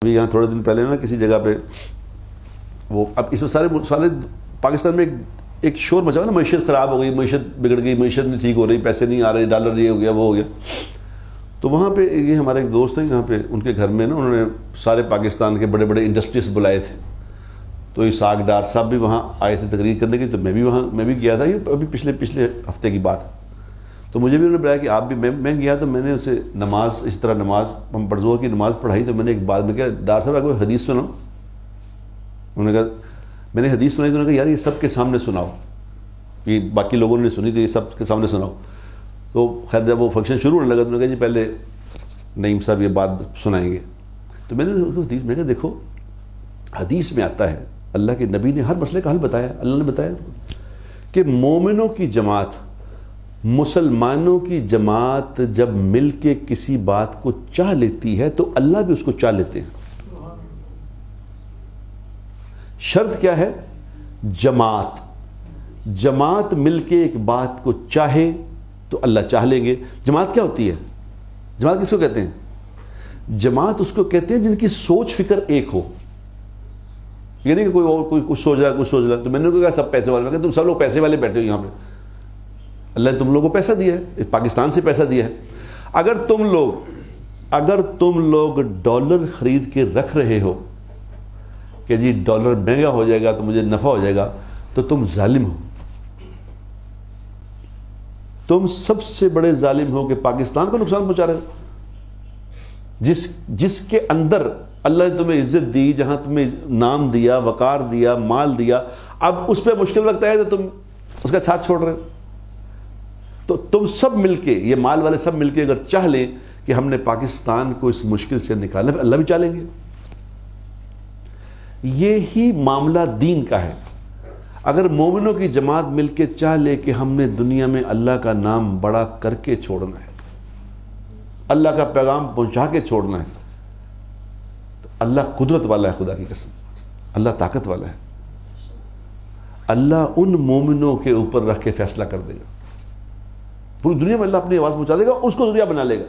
ابھی یہاں تھوڑے دن پہلے نا کسی جگہ پہ وہ اب اس میں سارے پاکستان میں ایک شور مچا نا، معیشت خراب ہو گئی، معیشت بگڑ گئی، معیشت نہیں ٹھیک ہو رہی، پیسے نہیں آ رہے، ڈالر یہ ہو گیا وہ ہو گیا. تو وہاں پہ یہ ہمارے ایک دوست ہیں یہاں پہ، ان کے گھر میں نا انہوں نے سارے پاکستان کے بڑے بڑے انڈسٹریز بلائے تھے. تو اسحاق ڈار صاحب بھی وہاں آئے تھے تقریر کرنے کی، تو میں بھی گیا تھا. یہ ابھی پچھلے ہفتے کی بات. تو مجھے بھی انہوں نے بتایا کہ آپ بھی، میں گیا تو میں نے اسے نماز، اس طرح نماز ہم بڑزور کی نماز پڑھائی. تو میں نے ایک بات میں کہا، ڈار صاحب کوئی حدیث سناؤ. انہوں نے کہا میں نے حدیث سنائی. تو انہوں نے کہا یار یہ سب کے سامنے سناؤ، یہ باقی لوگوں نے سنی تو یہ سب کے سامنے سناؤ. تو خیر جب وہ فنکشن شروع ہونے لگا تو انہوں نے کہا جی پہلے نعیم صاحب یہ بات سنائیں گے. تو میں نے حدیث میں کہا دیکھو حدیث میں آتا ہے، اللہ کے نبی نے ہر مسئلے کا حل بتایا. اللہ نے بتایا کہ مومنوں کی جماعت، مسلمانوں کی جماعت جب مل کے کسی بات کو چاہ لیتی ہے تو اللہ بھی اس کو چاہ لیتے ہیں. شرط کیا ہے؟ جماعت مل کے ایک بات کو چاہے تو اللہ چاہ لیں گے. جماعت کیا ہوتی ہے؟ جماعت کس کو کہتے ہیں؟ جماعت اس کو کہتے ہیں جن کی سوچ فکر ایک ہو. یہ نہیں کہ کوئی اور کوئی کچھ سوچ رہا ہے کچھ سوچ رہا ہے. تو میں نے کہا سب پیسے والے، میں کہا تم سب لوگ پیسے والے بیٹھے ہو یہاں پہ. اللہ نے تم لوگوں کو پیسہ دیا ہے، پاکستان سے پیسہ دیا ہے. اگر تم لوگ ڈالر خرید کے رکھ رہے ہو کہ جی ڈالر مہنگا ہو جائے گا تو مجھے نفع ہو جائے گا، تو تم ظالم ہو. تم سب سے بڑے ظالم ہو کہ پاکستان کو نقصان پہنچا رہے ہو. جس کے اندر اللہ نے تمہیں عزت دی، جہاں تمہیں نام دیا، وقار دیا، مال دیا، اب اس پہ مشکل وقت آئے تو تم اس کا ساتھ چھوڑ رہے ہو. تو تم سب مل کے، یہ مال والے سب مل کے اگر چاہ لیں کہ ہم نے پاکستان کو اس مشکل سے نکالنا، اللہ بھی چاہ لیں گے. یہی معاملہ دین کا ہے. اگر مومنوں کی جماعت مل کے چاہ لے کہ ہم نے دنیا میں اللہ کا نام بڑا کر کے چھوڑنا ہے، اللہ کا پیغام پہنچا کے چھوڑنا ہے، تو اللہ قدرت والا ہے. خدا کی قسم اللہ طاقت والا ہے. اللہ ان مومنوں کے اوپر رکھ کے فیصلہ کر دے گا. پوری دنیا میں اللہ اپنی آواز پہنچا دے گا، اس کو ذریعہ بنا لے گا.